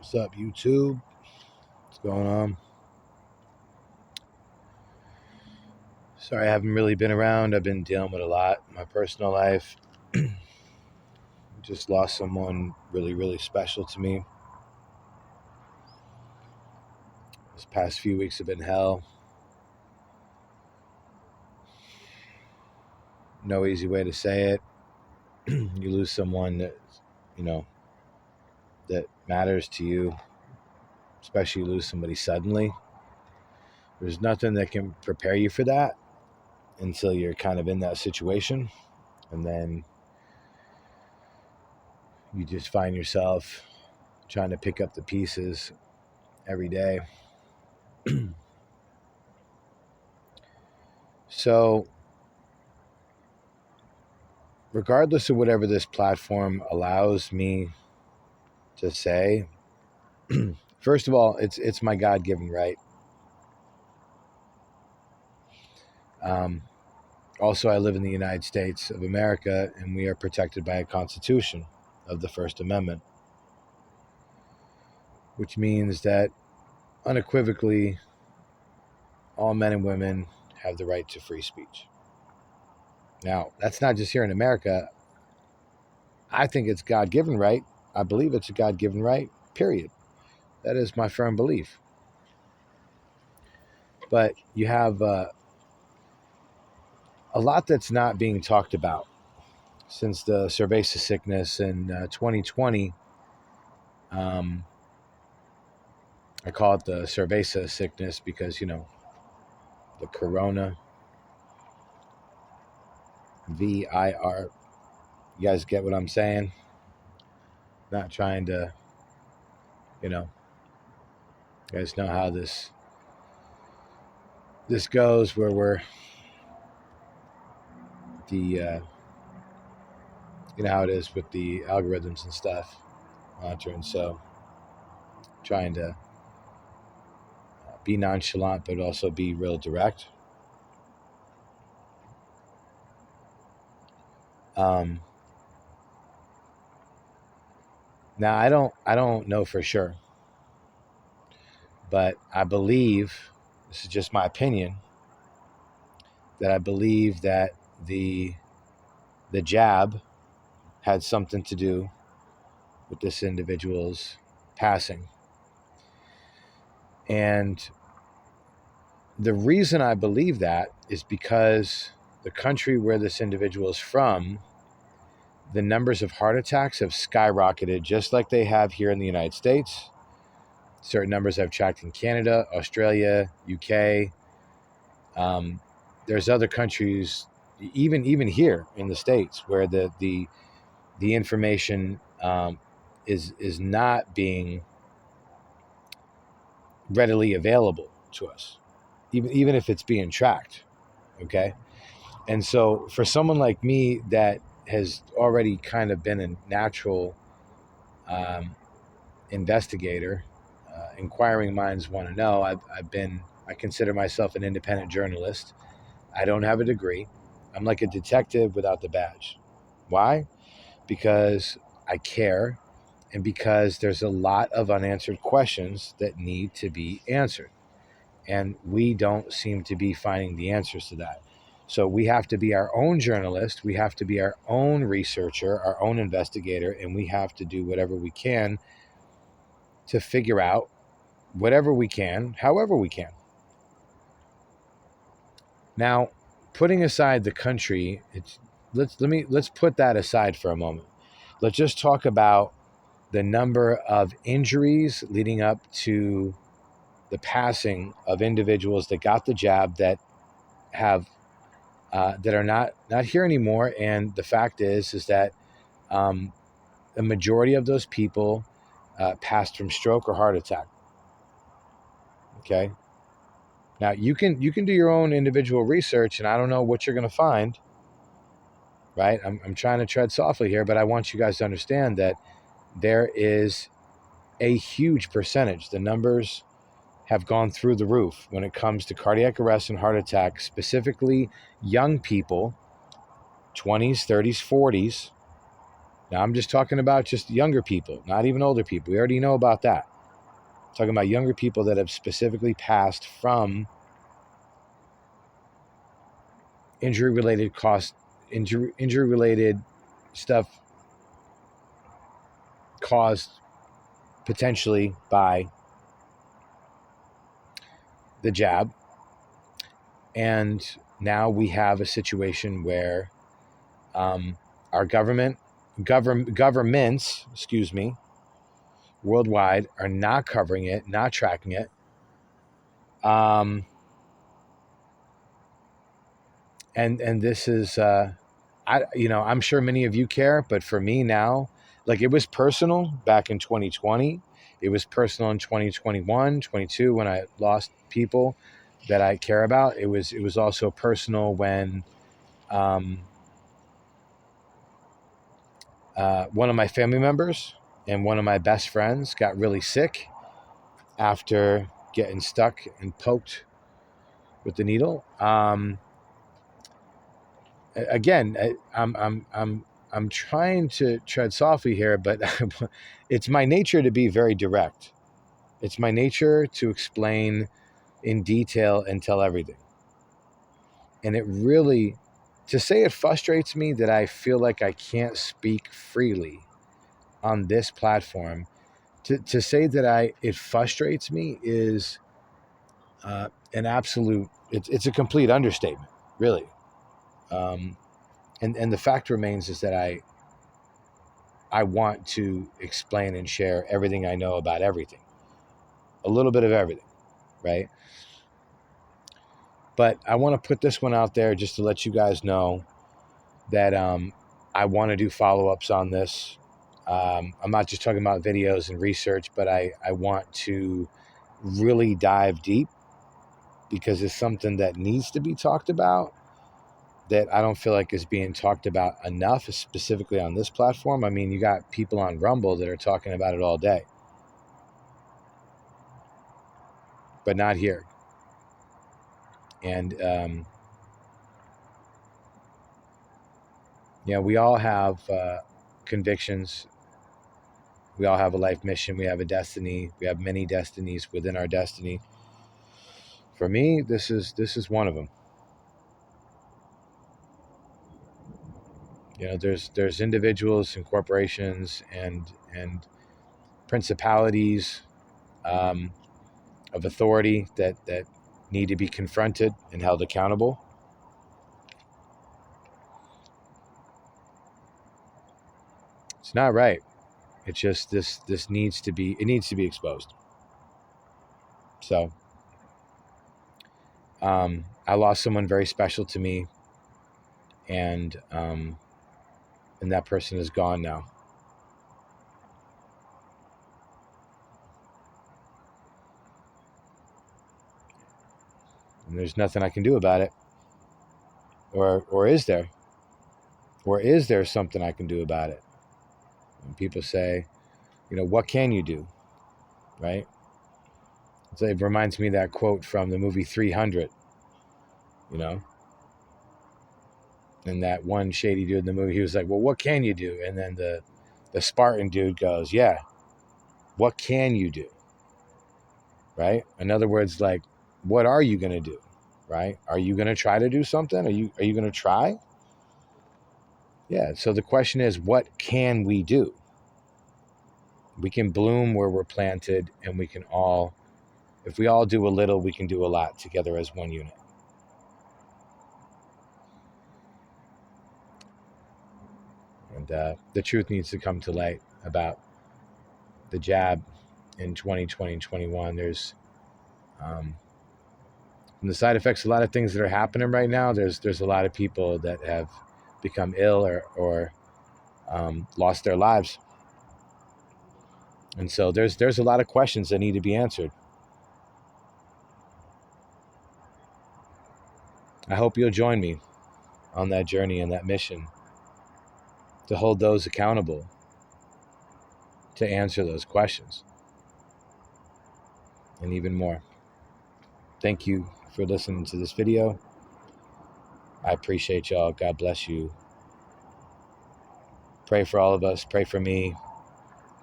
What's up, YouTube? What's going on? Sorry, I haven't really been around. I've been dealing with a lot in my personal life. Just lost someone really, really special to me. This past few weeks have been hell. No easy way to say it. You lose someone that, you know, that matters to you, especially you lose somebody suddenly. There's nothing that can prepare you for that until you're kind of in that situation. And then you just find yourself trying to pick up the pieces every day. So, regardless of whatever this platform allows me to say, first of all, it's my God-given right. Also, I live in the United States of America, and we are protected by a Constitution of the First Amendment, which means that unequivocally, all men and women have the right to free speech. Now, that's not just here in America. I think it's God-given right. I believe it's a God-given right, period. That is my firm belief. But you have a lot that's not being talked about since the cerveza sickness in 2020. I call it the cerveza sickness because, the corona, VIR. You guys get what I'm saying? Not trying to, you guys know how this goes, where we're the, you know how it is with the algorithms and stuff, monitoring. So trying to be nonchalant, but also be real direct. Now I don't know for sure, but I believe, this is just my opinion, that I believe that the jab had something to do with this individual's passing. And the reason I believe that is because the country where this individual is from, the numbers of heart attacks have skyrocketed, just like they have here in the United States. Certain numbers I've tracked in Canada, Australia, UK. There's other countries, even here in the States, where the information is not being readily available to us, even if it's being tracked. Okay, and so for someone like me that has already kind of been a natural investigator, inquiring minds want to know. I consider myself an independent journalist. I don't have a degree. I'm like a detective without the badge. Why? Because I care, and because there's a lot of unanswered questions that need to be answered. And we don't seem to be finding the answers to that. So we have to be our own journalist. We have to be our own researcher, our own investigator, and we have to do whatever we can to figure out whatever we can, however we can. Now, putting aside the country, let's put that aside for a moment. Let's just talk about the number of injuries leading up to the passing of individuals that got the jab that have that are not here anymore. And the fact is that the majority of those people passed from stroke or heart attack. Okay. Now you can do your own individual research, and I don't know what you're going to find. Right. I'm trying to tread softly here, but I want you guys to understand that there is a huge percentage. The numbers have gone through the roof when it comes to cardiac arrest and heart attack, specifically young people, 20s, 30s, 40s. Now, I'm just talking about just younger people, not even older people. We already know about that. talking about younger people that have specifically passed from injury-related stuff caused potentially by the jab. And now we have a situation where our governments, worldwide are not covering it, not tracking it. And this is, I'm sure many of you care, but for me now, like, it was personal back in 2020. It was personal in 2021, 22, when I lost people that I care about. It was also personal when one of my family members and one of my best friends got really sick after getting stuck and poked with the needle. Again, I'm trying to tread softly here, but it's my nature to be very direct. It's my nature to explain in detail and tell everything. And it really, to say it frustrates me that I feel like I can't speak freely on this platform. To say that it frustrates me is an absolute, it's a complete understatement, really. And the fact remains is that I want to explain and share everything I know about everything. A little bit of everything, right? But I want to put this one out there just to let you guys know that I want to do follow-ups on this. I'm not just talking about videos and research, but I want to really dive deep, because it's something that needs to be talked about, that I don't feel like is being talked about enough, specifically on this platform. I mean, you got people on Rumble that are talking about it all day, but not here. And, we all have convictions. We all have a life mission. We have a destiny. We have many destinies within our destiny. For me, this is one of them. There's individuals and corporations and principalities of authority that need to be confronted and held accountable. It's not right. It's just this needs to be exposed. So I lost someone very special to me, and that person is gone now. And there's nothing I can do about it. Or is there? Or is there something I can do about it? And people say, what can you do? Right? It reminds me of that quote from the movie 300, and that one shady dude in the movie, he was like, well, what can you do? And then the Spartan dude goes, yeah, what can you do? Right? In other words, like, what are you going to do? Right? Are you going to try to do something? Are you going to try? Yeah. So the question is, what can we do? We can bloom where we're planted, and we can all, if we all do a little, we can do a lot together as one unit. And the truth needs to come to light about the jab in 2020 and 21. There's from the side effects, a lot of things that are happening right now. There's a lot of people that have become ill or lost their lives. And so there's a lot of questions that need to be answered. I hope you'll join me on that journey and that mission to hold those accountable, to answer those questions, and even more. Thank you for listening to this video. I appreciate y'all. God bless you. Pray for all of us. Pray for me.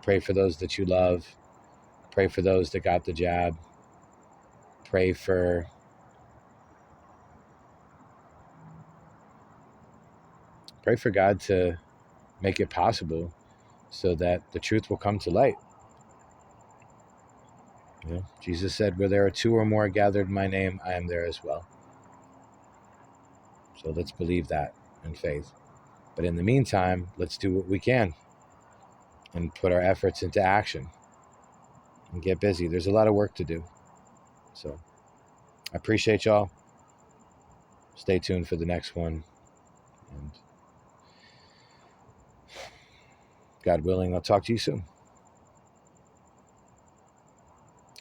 Pray for those that you love. Pray for those that got the jab. Pray for God to make it possible so that the truth will come to light. Jesus said, where there are 2 or more gathered in my name, I am there as well. So let's believe that in faith. But in the meantime, let's do what we can and put our efforts into action and get busy. There's a lot of work to do. So I appreciate y'all. Stay tuned for the next one. And God willing, I'll talk to you soon.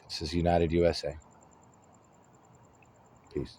This is United USA. Peace.